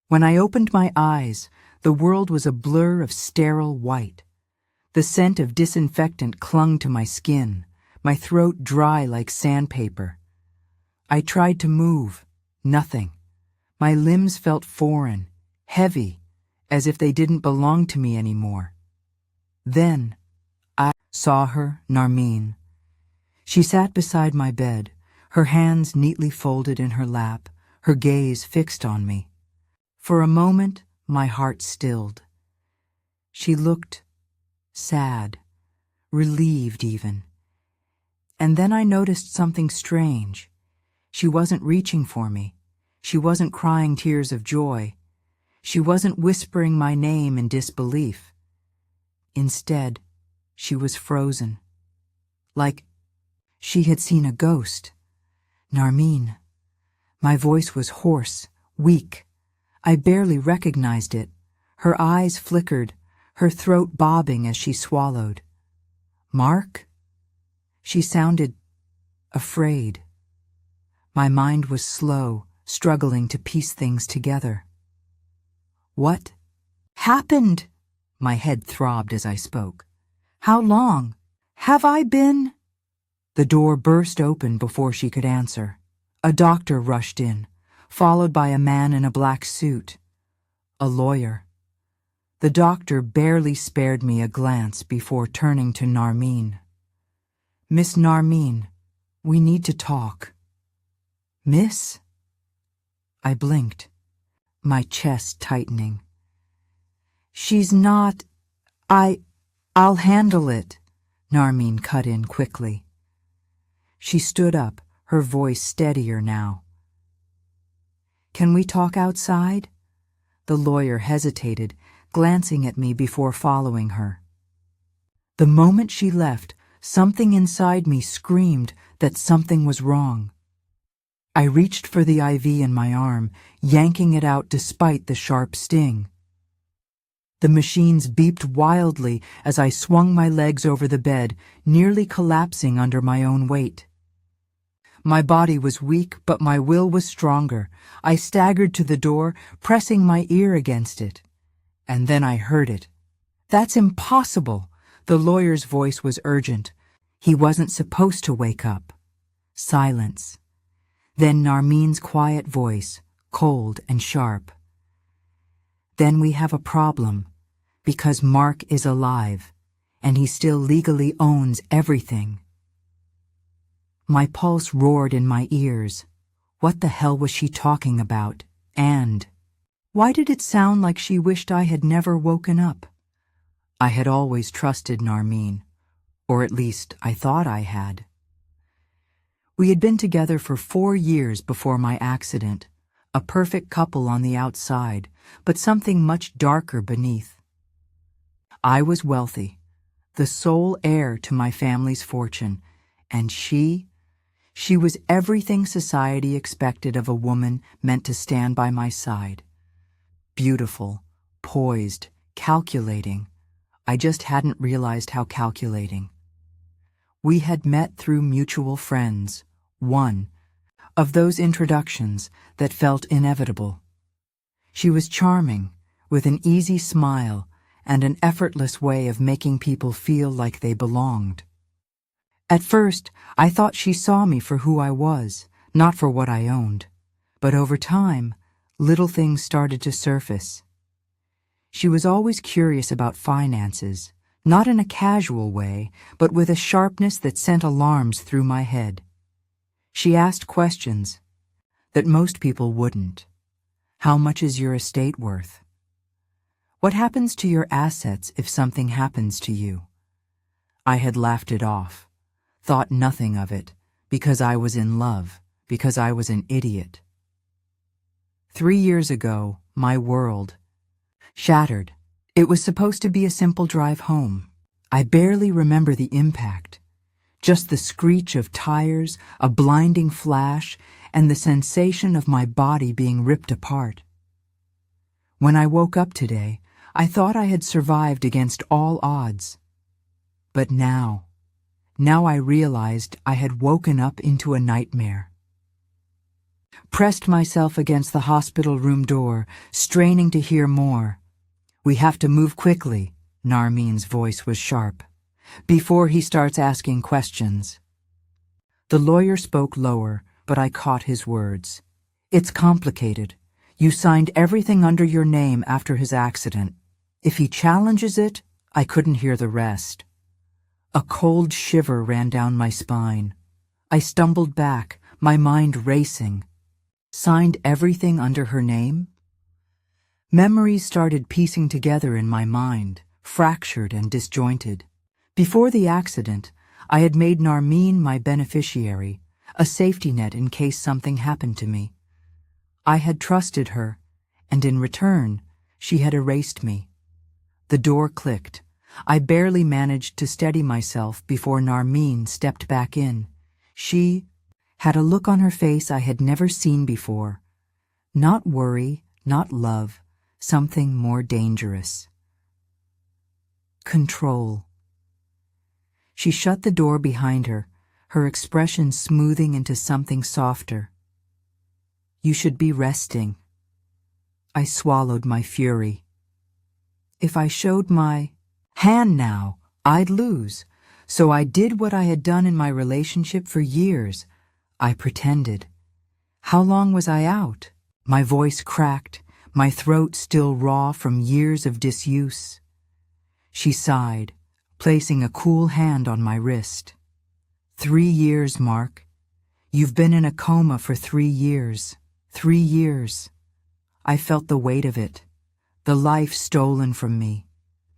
When I opened my eyes, the world was a blur of sterile white. The scent of disinfectant clung to my skin, my throat dry like sandpaper. I tried to move. Nothing. My limbs felt foreign, heavy, as if they didn't belong to me anymore. Then, I saw her, Narmeen. She sat beside my bed, her hands neatly folded in her lap, her gaze fixed on me. For a moment, my heart stilled. She looked sad, relieved even. And then I noticed something strange. She wasn't reaching for me. She wasn't crying tears of joy. She wasn't whispering my name in disbelief. Instead, she was frozen. Like she had seen a ghost. Narmeen. My voice was hoarse, weak. I barely recognized it. Her eyes flickered, her throat bobbing as she swallowed. Mark? She sounded afraid. My mind was slow, struggling to piece things together. What happened? My head throbbed as I spoke. How long have I been? The door burst open before she could answer. A doctor rushed in, followed by a man in a black suit. A lawyer. The doctor barely spared me a glance before turning to Narmeen. Miss Narmeen, we need to talk. Miss? I blinked, my chest tightening. She's not... I'll handle it, Narmeen cut in quickly. She stood up, her voice steadier now. Can we talk outside? The lawyer hesitated, glancing at me before following her. The moment she left, something inside me screamed that something was wrong. I reached for the IV in my arm, yanking it out despite the sharp sting. The machines beeped wildly as I swung my legs over the bed, nearly collapsing under my own weight. My body was weak, but my will was stronger. I staggered to the door, pressing my ear against it. And then I heard it. That's impossible! The lawyer's voice was urgent. He wasn't supposed to wake up. Silence. Then Narmeen's quiet voice, cold and sharp. Then we have a problem, because Mark is alive, and he still legally owns everything. My pulse roared in my ears. What the hell was she talking about? And why did it sound like she wished I had never woken up? I had always trusted Narmeen, or at least I thought I had. We had been together for 4 years before my accident, a perfect couple on the outside, but something much darker beneath. I was wealthy, the sole heir to my family's fortune, and she was everything society expected of a woman meant to stand by my side. Beautiful, poised, calculating. I just hadn't realized how calculating. We had met through mutual friends, one of those introductions that felt inevitable. She was charming, with an easy smile and an effortless way of making people feel like they belonged. At first, I thought she saw me for who I was, not for what I owned. But over time, little things started to surface. She was always curious about finances, not in a casual way, but with a sharpness that sent alarms through my head. She asked questions that most people wouldn't. How much is your estate worth? What happens to your assets if something happens to you? I had laughed it off, thought nothing of it, because I was in love, because I was an idiot. 3 years ago, my world shattered. It was supposed to be a simple drive home. I barely remember the impact. Just the screech of tires, a blinding flash, and the sensation of my body being ripped apart. When I woke up today, I thought I had survived against all odds. But now I realized I had woken up into a nightmare. Pressed myself against the hospital room door, straining to hear more. "We have to move quickly," Narmeen's voice was sharp, "before he starts asking questions." The lawyer spoke lower, but I caught his words. "It's complicated. You signed everything under your name after his accident. If he challenges it, I couldn't hear the rest." A cold shiver ran down my spine. I stumbled back, my mind racing. Signed everything under her name? Memories started piecing together in my mind, fractured and disjointed. Before the accident, I had made Narmeen my beneficiary, a safety net in case something happened to me. I had trusted her, and in return, she had erased me. The door clicked. I barely managed to steady myself before Narmeen stepped back in. She had a look on her face I had never seen before. Not worry, not love, something more dangerous. Control. She shut the door behind her, her expression smoothing into something softer. "You should be resting." I swallowed my fury. If I showed my hand now, I'd lose, so I did what I had done in my relationship for years. I pretended. How long was I out? My voice cracked, my throat still raw from years of disuse. She sighed, placing a cool hand on my wrist. 3 years, Mark. You've been in a coma for 3 years. 3 years. I felt the weight of it, the life stolen from me,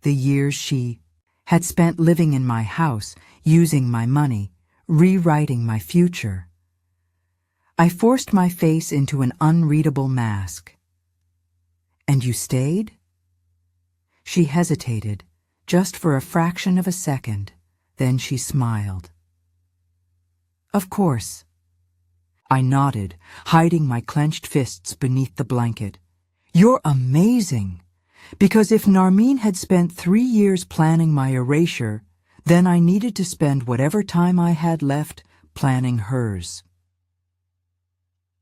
the years she had spent living in my house, using my money, rewriting my future. I forced my face into an unreadable mask. "And you stayed?" She hesitated, just for a fraction of a second, then she smiled. "Of course." I nodded, hiding my clenched fists beneath the blanket. "You're amazing. Because if Narmeen had spent 3 years planning my erasure, then I needed to spend whatever time I had left planning hers."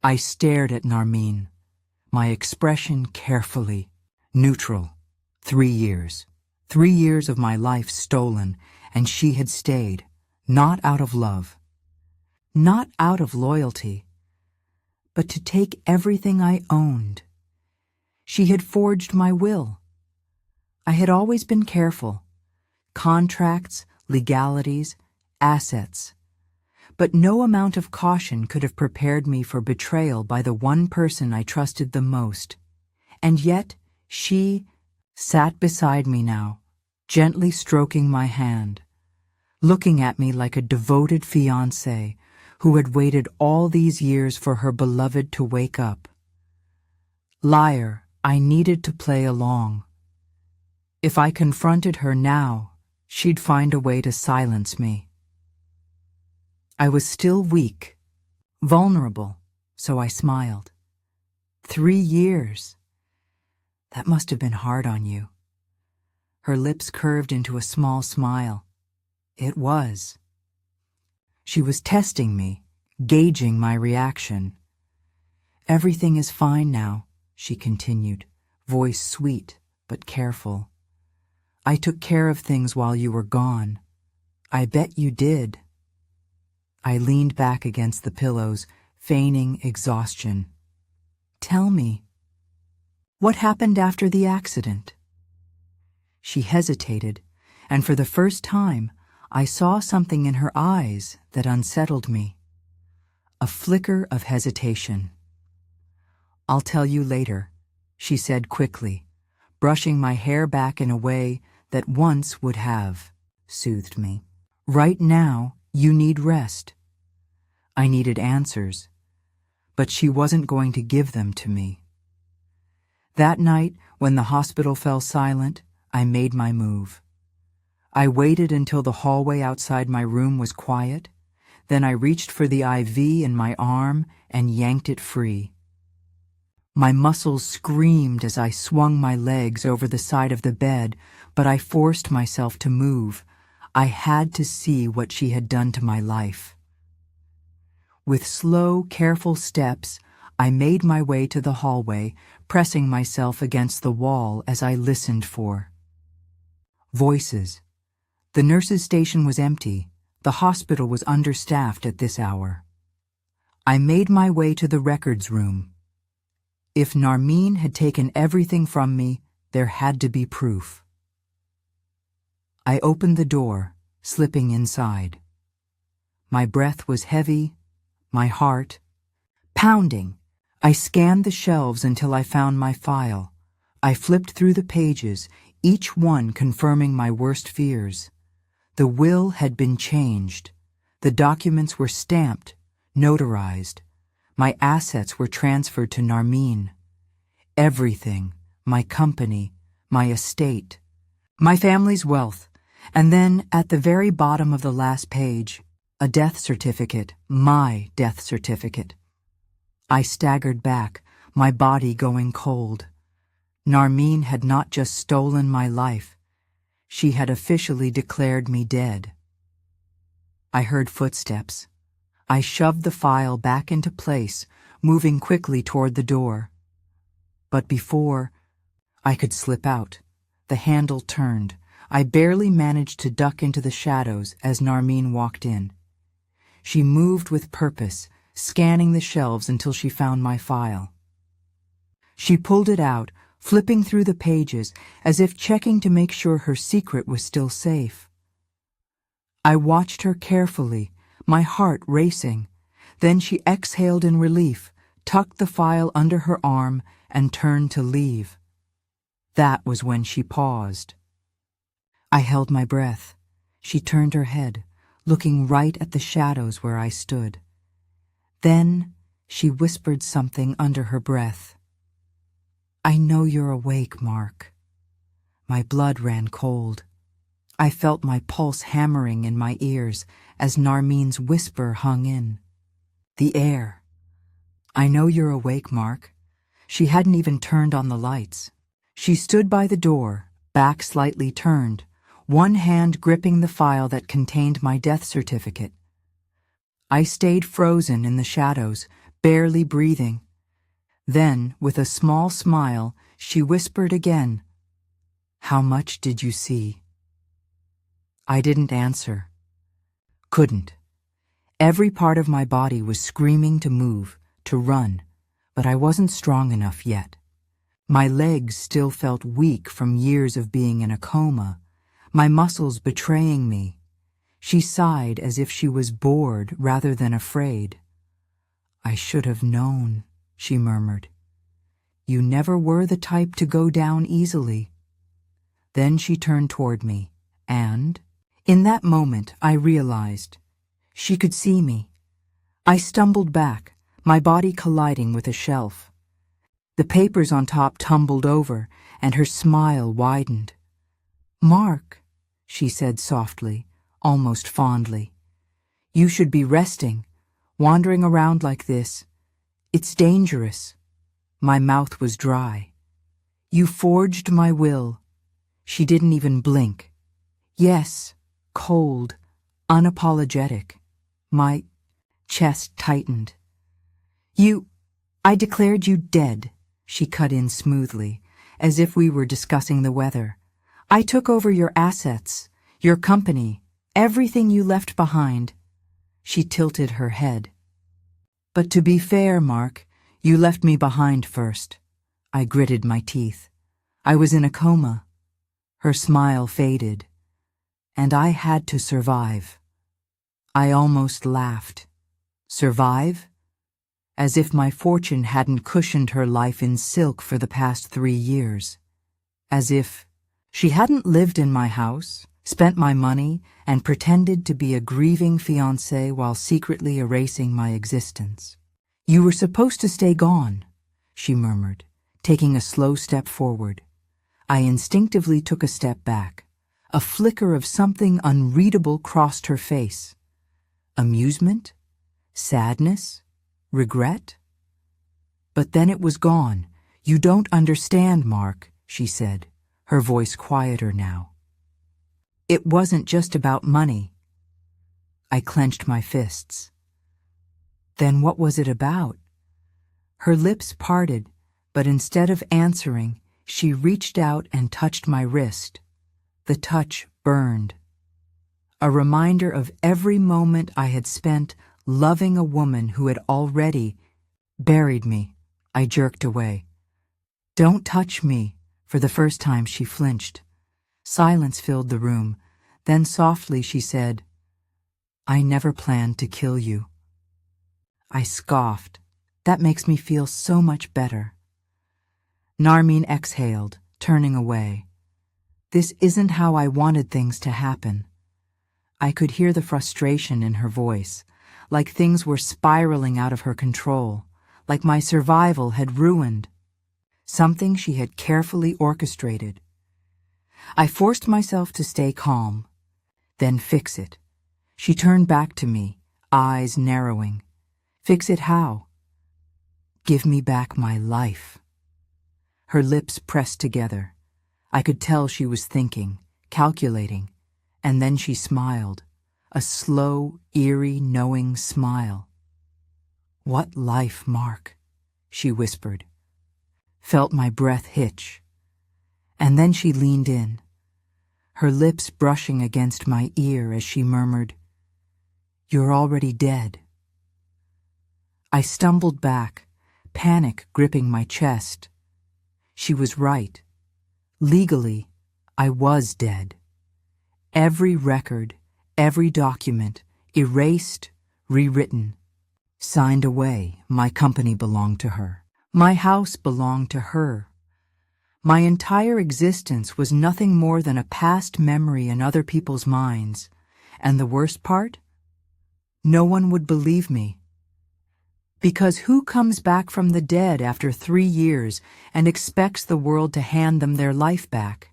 I stared at Narmeen, my expression carefully, neutral. 3 years. 3 years of my life stolen, and she had stayed, not out of love, not out of loyalty, but to take everything I owned. She had forged my will. I had always been careful. Contracts, legalities, assets. But no amount of caution could have prepared me for betrayal by the one person I trusted the most. And yet, she sat beside me now, gently stroking my hand, looking at me like a devoted fiancée who had waited all these years for her beloved to wake up. Liar, I needed to play along. If I confronted her now, she'd find a way to silence me. I was still weak, vulnerable, so I smiled. 3 years. That must have been hard on you. Her lips curved into a small smile. It was. She was testing me, gauging my reaction. "Everything is fine now," she continued, voice sweet but careful. "I took care of things while you were gone. I bet you did." I leaned back against the pillows, feigning exhaustion. "Tell me, what happened after the accident?" She hesitated, and for the first time, I saw something in her eyes that unsettled me. A flicker of hesitation. "I'll tell you later," she said quickly, brushing my hair back in a way that once would have soothed me. "Right now, you need rest." I needed answers, but she wasn't going to give them to me. That night, when the hospital fell silent, I made my move. I waited until the hallway outside my room was quiet, then I reached for the IV in my arm and yanked it free. My muscles screamed as I swung my legs over the side of the bed, but I forced myself to move. I had to see what she had done to my life. With slow, careful steps, I made my way to the hallway, pressing myself against the wall as I listened for voices. The nurse's station was empty. The hospital was understaffed at this hour. I made my way to the records room. If Narmeen had taken everything from me, there had to be proof. I opened the door, slipping inside. My breath was heavy, my heart pounding. I scanned the shelves until I found my file. I flipped through the pages, each one confirming my worst fears. The will had been changed. The documents were stamped, notarized. My assets were transferred to Narmeen. Everything, my company, my estate, my family's wealth. And then, at the very bottom of the last page, a death certificate, my death certificate. I staggered back, my body going cold. Narmeen had not just stolen my life. She had officially declared me dead. I heard footsteps. I shoved the file back into place, moving quickly toward the door. But before I could slip out, the handle turned. I barely managed to duck into the shadows as Narmeen walked in. She moved with purpose, scanning the shelves until she found my file. She pulled it out, flipping through the pages as if checking to make sure her secret was still safe. I watched her carefully, my heart racing. Then she exhaled in relief, tucked the file under her arm, and turned to leave. That was when she paused. I held my breath. She turned her head, looking right at the shadows where I stood. Then she whispered something under her breath. "I know you're awake, Mark." My blood ran cold. I felt my pulse hammering in my ears as Narmeen's whisper hung in the air. "I know you're awake, Mark." She hadn't even turned on the lights. She stood by the door, back slightly turned, one hand gripping the file that contained my death certificate. I stayed frozen in the shadows, barely breathing. Then, with a small smile, she whispered again, "How much did you see?" I didn't answer. Couldn't. Every part of my body was screaming to move, to run, but I wasn't strong enough yet. My legs still felt weak from years of being in a coma, my muscles betraying me. She sighed as if she was bored rather than afraid. "I should have known," she murmured. "You never were the type to go down easily." Then she turned toward me, and, in that moment, I realized she could see me. I stumbled back, my body colliding with a shelf. The papers on top tumbled over, and her smile widened. "Mark," she said softly, almost fondly, "you should be resting. Wandering around like this, it's dangerous." My mouth was dry. "You forged my will." She didn't even blink. Yes, cold, unapologetic. My chest tightened. I declared you dead," she cut in smoothly, as if we were discussing the weather. "I took over your assets, your company, everything you left behind." She tilted her head. "But to be fair, Mark, you left me behind first." I gritted my teeth. "I was in a coma." Her smile faded. "And I had to survive." I almost laughed. Survive? As if my fortune hadn't cushioned her life in silk for the past 3 years. As if she hadn't lived in my house, spent my money, and pretended to be a grieving fiancée while secretly erasing my existence. "You were supposed to stay gone," she murmured, taking a slow step forward. I instinctively took a step back. A flicker of something unreadable crossed her face. Amusement? Sadness? Regret? But then it was gone. "You don't understand, Mark," she said, her voice quieter now. "It wasn't just about money." I clenched my fists. "Then what was it about?" Her lips parted, but instead of answering, she reached out and touched my wrist. The touch burned. A reminder of every moment I had spent loving a woman who had already buried me. I jerked away. "Don't touch me." For the first time she flinched. Silence filled the room. Then softly she said, "I never planned to kill you." I scoffed. "That makes me feel so much better." Narmeen exhaled, turning away. "This isn't how I wanted things to happen." I could hear the frustration in her voice, like things were spiraling out of her control, like my survival had ruined something she had carefully orchestrated. I forced myself to stay calm, then fix it. She turned back to me, eyes narrowing. "Fix it how?" "Give me back my life." Her lips pressed together. I could tell she was thinking, calculating, and then she smiled, a slow, eerie, knowing smile. "What life, Mark?" she whispered. Felt my breath hitch. And then she leaned in, her lips brushing against my ear as she murmured, "You're already dead." I stumbled back, panic gripping my chest. She was right. Legally, I was dead. Every record, every document, erased, rewritten, signed away. My company belonged to her. My house belonged to her. My entire existence was nothing more than a past memory in other people's minds. And the worst part? No one would believe me. Because who comes back from the dead after 3 years and expects the world to hand them their life back?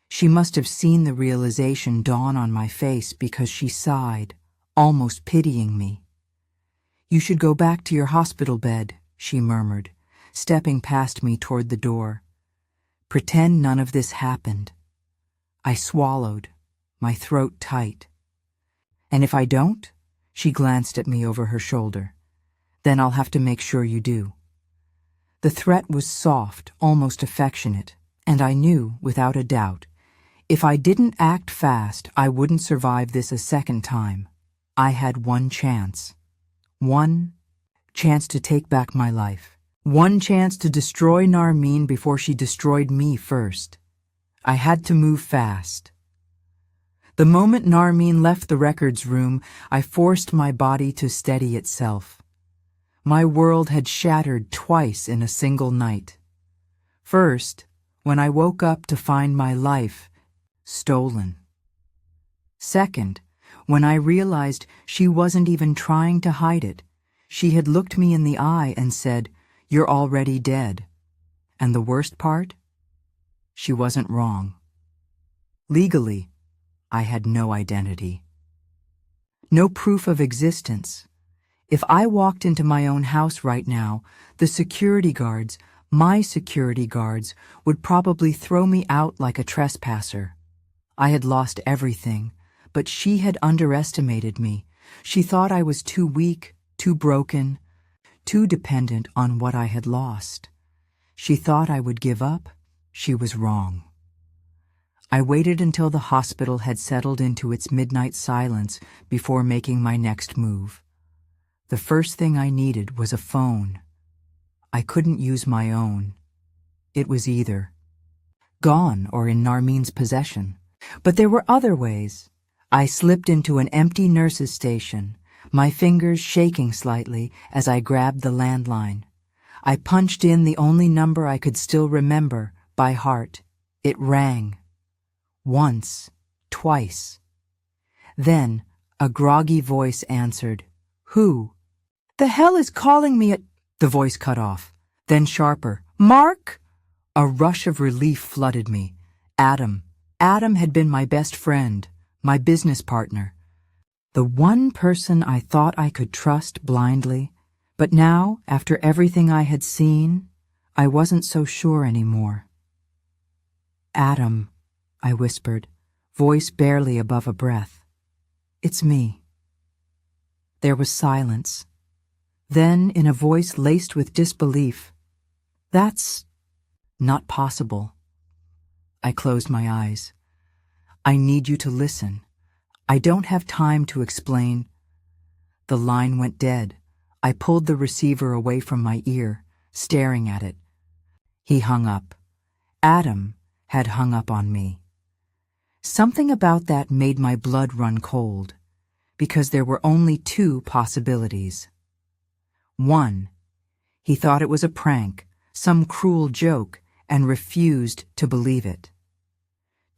She must have seen the realization dawn on my face because she sighed, almost pitying me. "You should go back to your hospital bed," she murmured, stepping past me toward the door. "Pretend none of this happened." I swallowed, my throat tight. "And if I don't?" She glanced at me over her shoulder. "Then I'll have to make sure you do." The threat was soft, almost affectionate, and I knew, without a doubt, if I didn't act fast, I wouldn't survive this a second time. I had one chance. One chance to take back my life. One chance to destroy Narmeen before she destroyed me first. I had to move fast. The moment Narmeen left the records room, I forced my body to steady itself. My world had shattered twice in a single night. First, when I woke up to find my life stolen. Second, when I realized she wasn't even trying to hide it. She had looked me in the eye and said, "You're already dead." And the worst part? She wasn't wrong. Legally, I had no identity. No proof of existence. If I walked into my own house right now, the security guards, my security guards, would probably throw me out like a trespasser. I had lost everything, but she had underestimated me. She thought I was too weak, too broken, too dependent on what I had lost. She thought I would give up. She was wrong. I waited until the hospital had settled into its midnight silence before making my next move. The first thing I needed was a phone. I couldn't use my own. It was either gone or in Narmeen's possession. But there were other ways. I slipped into an empty nurse's station, my fingers shaking slightly as I grabbed the landline. I punched in the only number I could still remember by heart. It rang. Once, twice. Then a groggy voice answered. "Who?" "The hell is calling me at—" The voice cut off. Then sharper. "Mark?" A rush of relief flooded me. Adam. Adam had been my best friend, my business partner. The one person I thought I could trust blindly. But now, after everything I had seen, I wasn't so sure anymore. "Adam," I whispered, voice barely above a breath. "It's me." There was silence. Then, in a voice laced with disbelief, "That's not possible." I closed my eyes. "I need you to listen. I don't have time to explain." The line went dead. I pulled the receiver away from my ear, staring at it. He hung up. Adam had hung up on me. Something about that made my blood run cold, because there were only two possibilities. One, he thought it was a prank, some cruel joke, and refused to believe it.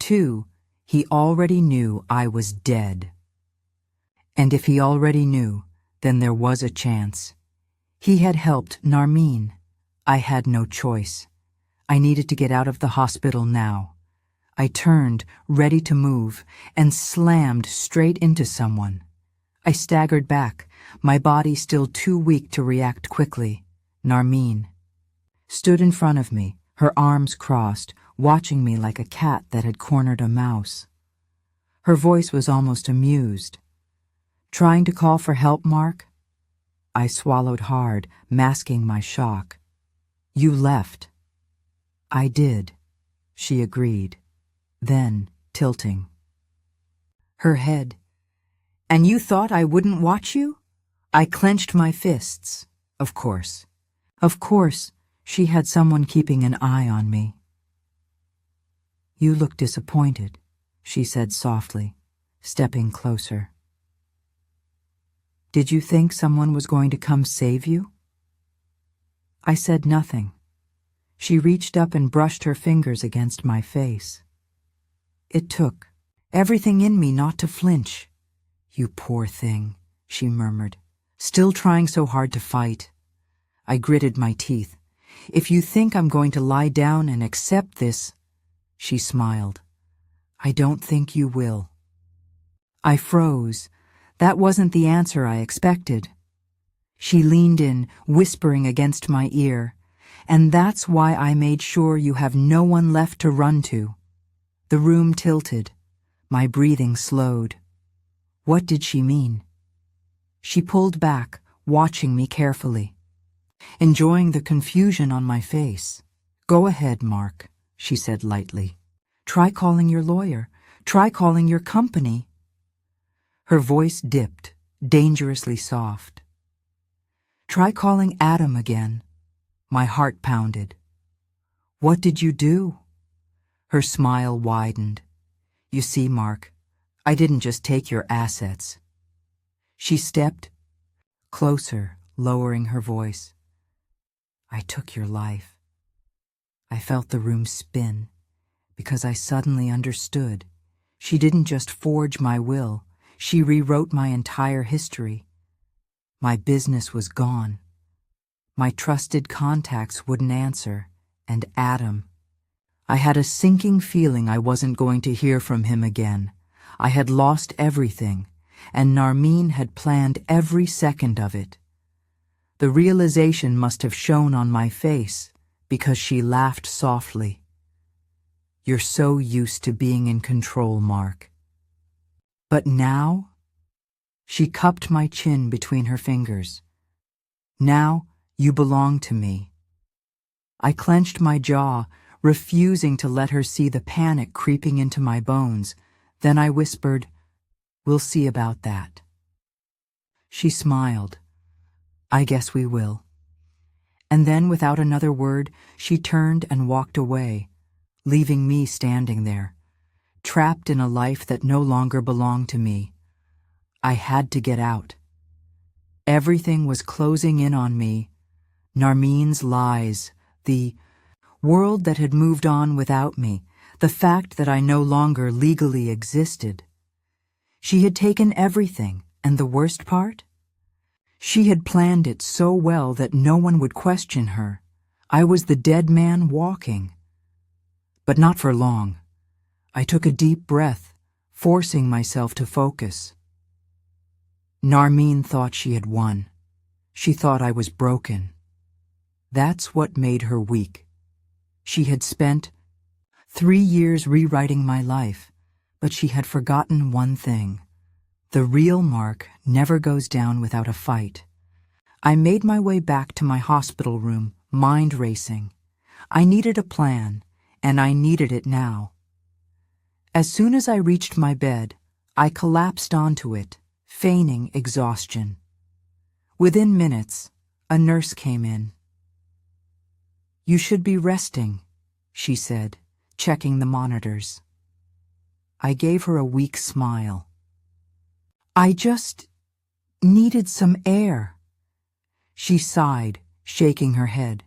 Two, he already knew I was dead. And if he already knew, then there was a chance. He had helped Narmeen. I had no choice. I needed to get out of the hospital now. I turned, ready to move, and slammed straight into someone. I staggered back, my body still too weak to react quickly. Narmeen stood in front of me, her arms crossed, watching me like a cat that had cornered a mouse. Her voice was almost amused. "Trying to call for help, Mark?" I swallowed hard, masking my shock. "You left." "I did," she agreed, then tilting her head. "And you thought I wouldn't watch you?" I clenched my fists. Of course. Of course, she had someone keeping an eye on me. "You look disappointed," she said softly, stepping closer. "Did you think someone was going to come save you?" I said nothing. She reached up and brushed her fingers against my face. It took everything in me not to flinch. "You poor thing," she murmured, still trying so hard to fight. I gritted my teeth. "If you think I'm going to lie down and accept this—" She smiled. "I don't think you will." I froze. That wasn't the answer I expected. She leaned in, whispering against my ear, "And that's why I made sure you have no one left to run to." The room tilted. My breathing slowed. What did she mean? She pulled back, watching me carefully, enjoying the confusion on my face. "Go ahead, Mark," she said lightly. "Try calling your lawyer. Try calling your company." Her voice dipped, dangerously soft. "Try calling Adam again." My heart pounded. "What did you do?" Her smile widened. "You see, Mark, I didn't just take your assets." She stepped closer, lowering her voice. "I took your life." I felt the room spin, because I suddenly understood. She didn't just forge my will, she rewrote my entire history. My business was gone. My trusted contacts wouldn't answer, and Adam. I had a sinking feeling I wasn't going to hear from him again. I had lost everything, and Narmeen had planned every second of it. The realization must have shown on my face, because she laughed softly. "You're so used to being in control, Mark. But now?" She cupped my chin between her fingers. "Now you belong to me." I clenched my jaw, refusing to let her see the panic creeping into my bones. Then I whispered, "We'll see about that." She smiled. "I guess we will." And then, without another word, she turned and walked away, leaving me standing there, trapped in a life that no longer belonged to me. I had to get out. Everything was closing in on me. Narmeen's lies, the world that had moved on without me, the fact that I no longer legally existed. She had taken everything, and the worst part? She had planned it so well that no one would question her. I was the dead man walking. But not for long. I took a deep breath, forcing myself to focus. Narmeen thought she had won. She thought I was broken. That's what made her weak. She had spent 3 years rewriting my life, but she had forgotten one thing. The real Mark never goes down without a fight. I made my way back to my hospital room, mind racing. I needed a plan, and I needed it now. As soon as I reached my bed, I collapsed onto it, feigning exhaustion. Within minutes, a nurse came in. "You should be resting," she said, checking the monitors. I gave her a weak smile. "I just needed some air." She sighed, shaking her head.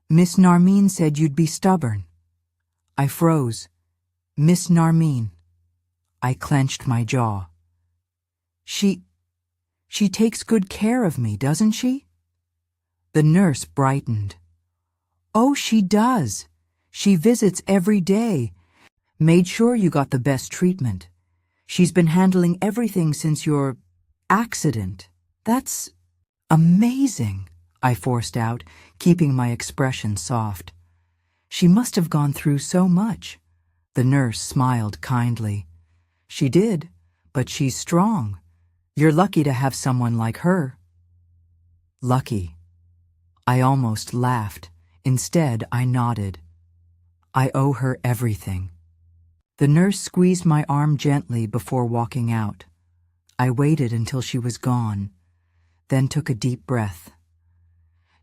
"Miss Narmeen said you'd be stubborn." I froze. "Miss Narmeen." I clenched my jaw. She takes good care of me, doesn't she?" The nurse brightened. "Oh, she does. She visits every day. Made sure you got the best treatment. She's been handling everything since your accident. That's amazing," I forced out, keeping my expression soft. "She must have gone through so much." The nurse smiled kindly. "She did, but she's strong. You're lucky to have someone like her." Lucky. I almost laughed. Instead, I nodded. I owe her everything. The nurse squeezed my arm gently before walking out. I waited until she was gone, then took a deep breath.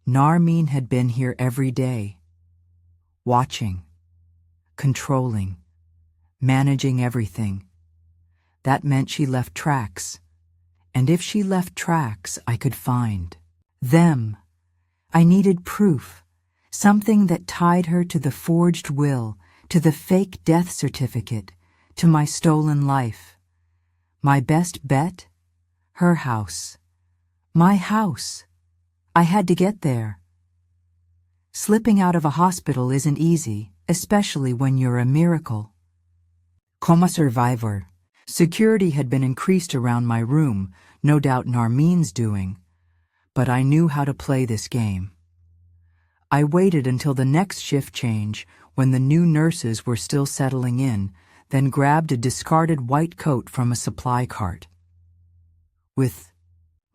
Narmeen had been here every day, watching, controlling, managing everything. That meant she left tracks, and if she left tracks, I could find them. I needed proof, something that tied her to the forged will, to the fake death certificate, to my stolen life. My best bet? Her house. My house. I had to get there. Slipping out of a hospital isn't easy, especially when you're a miracle. Coma survivor. Security had been increased around my room, no doubt Narmeen's doing, but I knew how to play this game. I waited until the next shift change, when the new nurses were still settling in, then grabbed a discarded white coat from a supply cart. With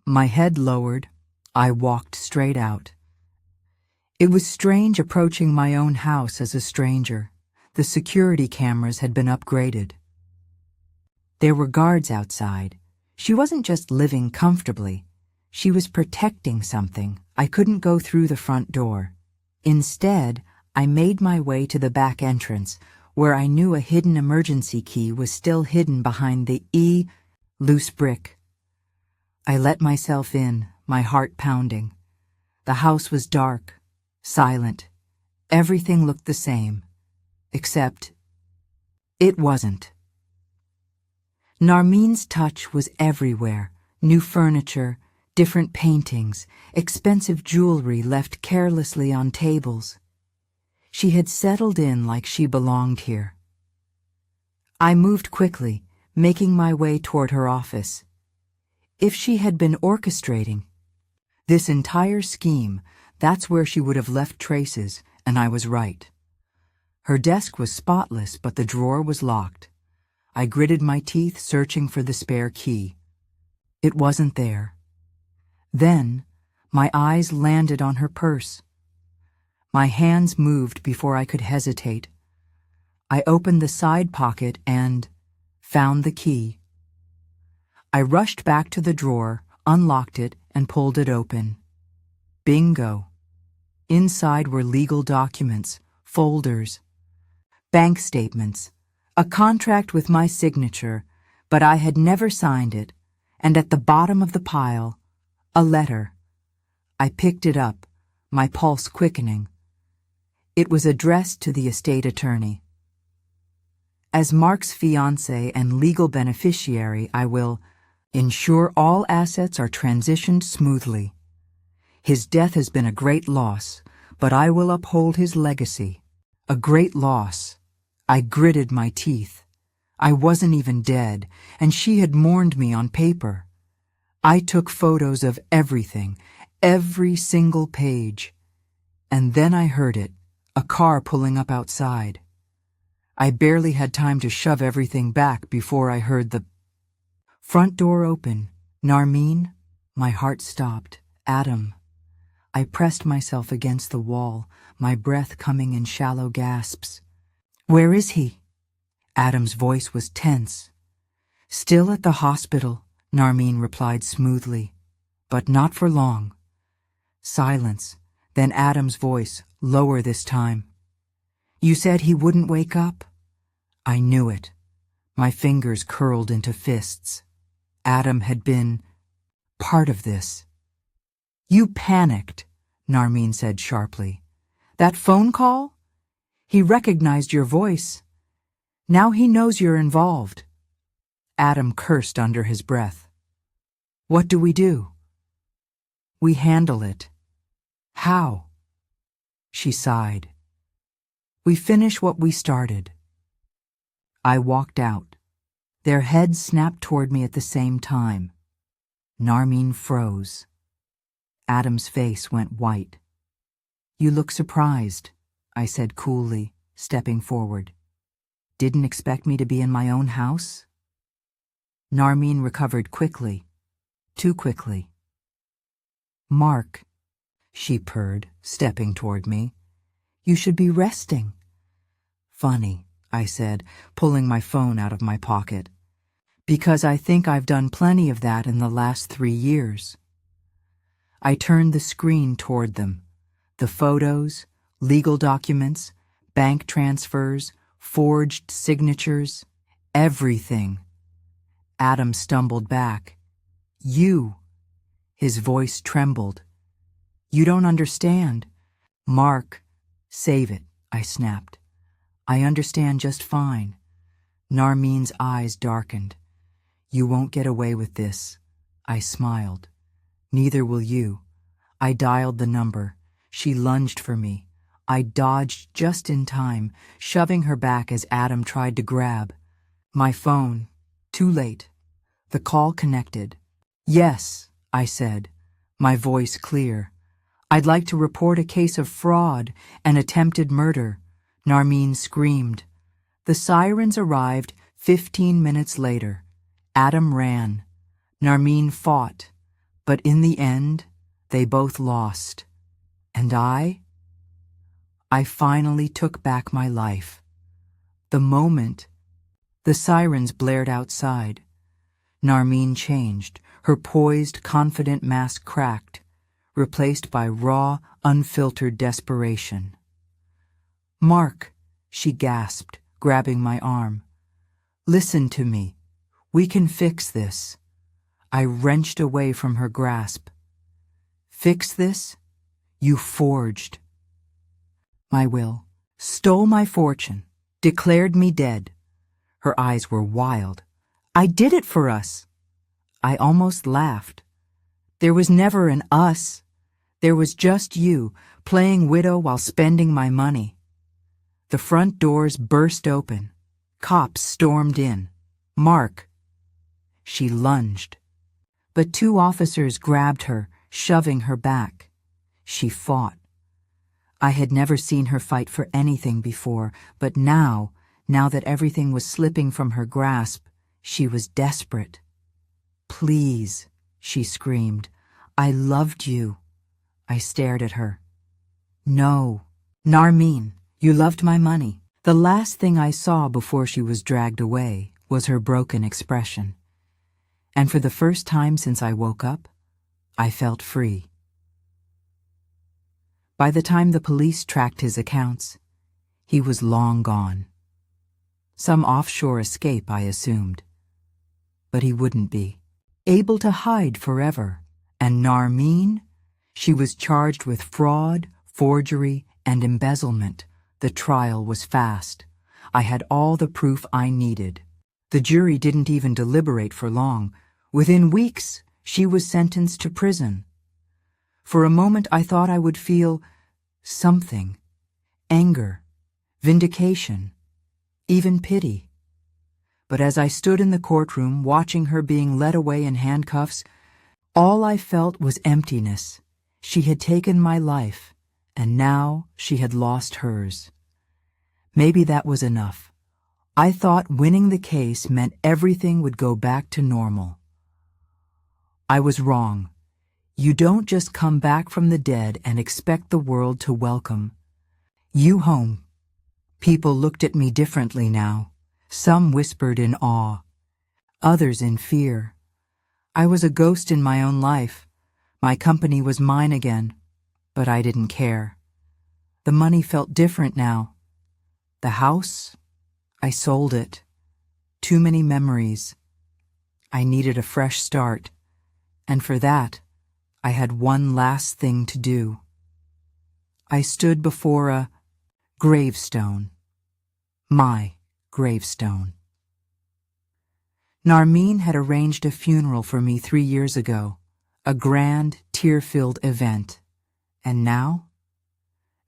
my head lowered, I walked straight out. It was strange approaching my own house as a stranger. The security cameras had been upgraded. There were guards outside. She wasn't just living comfortably. She was protecting something. I couldn't go through the front door. Instead, I made my way to the back entrance, where I knew a hidden emergency key was still hidden behind the loose brick. I let myself in, my heart pounding. The house was dark, silent. Everything looked the same, except it wasn't. Narmeen's touch was everywhere. New furniture, different paintings, expensive jewelry left carelessly on tables. She had settled in like she belonged here. I moved quickly, making my way toward her office. If she had been orchestrating this entire scheme, that's where she would have left traces, and I was right. Her desk was spotless, but the drawer was locked. I gritted my teeth, searching for the spare key. It wasn't there. Then, my eyes landed on her purse. My hands moved before I could hesitate. I opened the side pocket and found the key. I rushed back to the drawer, unlocked it, and pulled it open. Bingo! Inside were legal documents, folders, bank statements, a contract with my signature, but I had never signed it, and at the bottom of the pile, a letter. I picked it up, my pulse quickening. It was addressed to the estate attorney. As Mark's fiancée and legal beneficiary, I will ensure all assets are transitioned smoothly. His death has been a great loss, but I will uphold his legacy. A great loss. I gritted my teeth. I wasn't even dead, and she had mourned me on paper. I took photos of everything, every single page. And then I heard it, a car pulling up outside. I barely had time to shove everything back before I heard the front door open. Narmeen, my heart stopped. Adam. I pressed myself against the wall, my breath coming in shallow gasps. Where is he? Adam's voice was tense. Still at the hospital, Narmeen replied smoothly. But not for long. Silence, then Adam's voice, lower this time. You said he wouldn't wake up? I knew it. My fingers curled into fists. Adam had been part of this. You panicked, Narmeen said sharply. That phone call? He recognized your voice. Now he knows you're involved. Adam cursed under his breath. What do we do? We handle it. How? She sighed. We finish what we started. I walked out. Their heads snapped toward me at the same time. Narmeen froze. Adam's face went white. You look surprised, I said coolly, stepping forward. Didn't expect me to be in my own house? Narmeen recovered quickly, too quickly. Mark, she purred, stepping toward me. You should be resting. Funny, I said, pulling my phone out of my pocket. Because I think I've done plenty of that in the last 3 years. I turned the screen toward them. The photos, legal documents, bank transfers, forged signatures, everything. Adam stumbled back. You. His voice trembled. You don't understand. Mark, save it, I snapped. I understand just fine. Narmeen's eyes darkened. You won't get away with this. I smiled. Neither will you. I dialed the number. She lunged for me. I dodged just in time, shoving her back as Adam tried to grab. My phone. Too late. The call connected. Yes, I said, my voice clear. I'd like to report a case of fraud and attempted murder. Narmeen screamed. The sirens arrived 15 minutes later. Adam ran. Narmeen fought. But in the end, they both lost. And I finally took back my life. The moment the sirens blared outside, Narmeen changed. Her poised, confident mask cracked, replaced by raw, unfiltered desperation. Mark, she gasped, grabbing my arm. Listen to me. We can fix this. I wrenched away from her grasp. Fix this? You forged my will, stole my fortune, declared me dead. Her eyes were wild. I did it for us. I almost laughed. There was never an us. There was just you, playing widow while spending my money. The front doors burst open. Cops stormed in. Mark. She lunged. But 2 officers grabbed her, shoving her back. She fought. I had never seen her fight for anything before, but now that everything was slipping from her grasp, she was desperate. Please, she screamed. I loved you. I stared at her. No. Narmeen, you loved my money. The last thing I saw before she was dragged away was her broken expression. And for the first time since I woke up, I felt free. By the time the police tracked his accounts, he was long gone. Some offshore escape, I assumed. But he wouldn't be. Able to hide forever. And Narmeen? She was charged with fraud, forgery, and embezzlement. The trial was fast. I had all the proof I needed. The jury didn't even deliberate for long. Within weeks, she was sentenced to prison. For a moment, I thought I would feel something. Anger, vindication, even pity. But as I stood in the courtroom watching her being led away in handcuffs, all I felt was emptiness. She had taken my life, and now she had lost hers. Maybe that was enough. I thought winning the case meant everything would go back to normal. I was wrong. You don't just come back from the dead and expect the world to welcome you home. People looked at me differently now. Some whispered in awe, others in fear. I was a ghost in my own life. My company was mine again, but I didn't care. The money felt different now. The house, I sold it. Too many memories. I needed a fresh start, and for that, I had one last thing to do. I stood before a gravestone. My gravestone. Narmeen had arranged a funeral for me 3 years ago, a grand, tear-filled event. And now?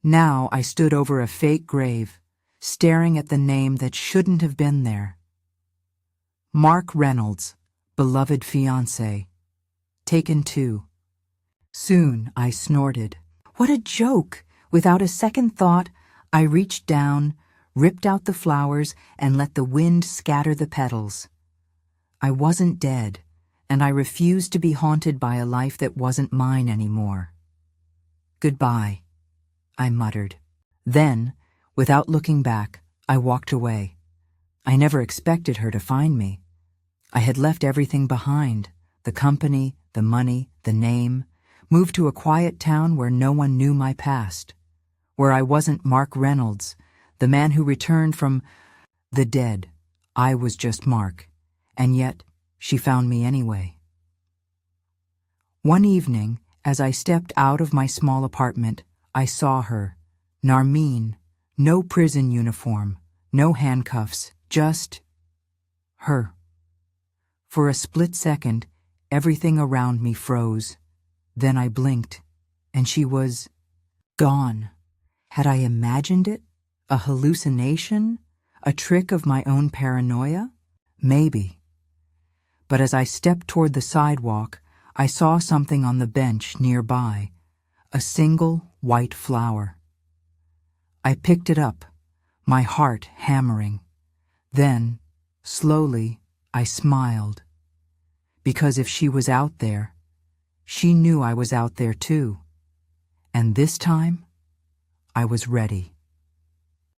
Now I stood over a fake grave, staring at the name that shouldn't have been there. Mark Reynolds, beloved fiancé. Taken 2. Soon I snorted. What a joke! Without a second thought, I reached down, ripped out the flowers, and let the wind scatter the petals. I wasn't dead, and I refused to be haunted by a life that wasn't mine anymore. Goodbye, I muttered. Then, without looking back, I walked away. I never expected her to find me. I had left everything behind, the company, the money, the name, moved to a quiet town where no one knew my past, where I wasn't Mark Reynolds, the man who returned from the dead. I was just Mark, and yet she found me anyway. One evening, as I stepped out of my small apartment, I saw her, Narmeen, no prison uniform, no handcuffs, just her. For a split second, everything around me froze. Then I blinked, and she was gone. Had I imagined it? A hallucination? A trick of my own paranoia? Maybe. But as I stepped toward the sidewalk, I saw something on the bench nearby, a single white flower. I picked it up, my heart hammering. Then, slowly, I smiled. Because if she was out there, she knew I was out there too. And this time, I was ready.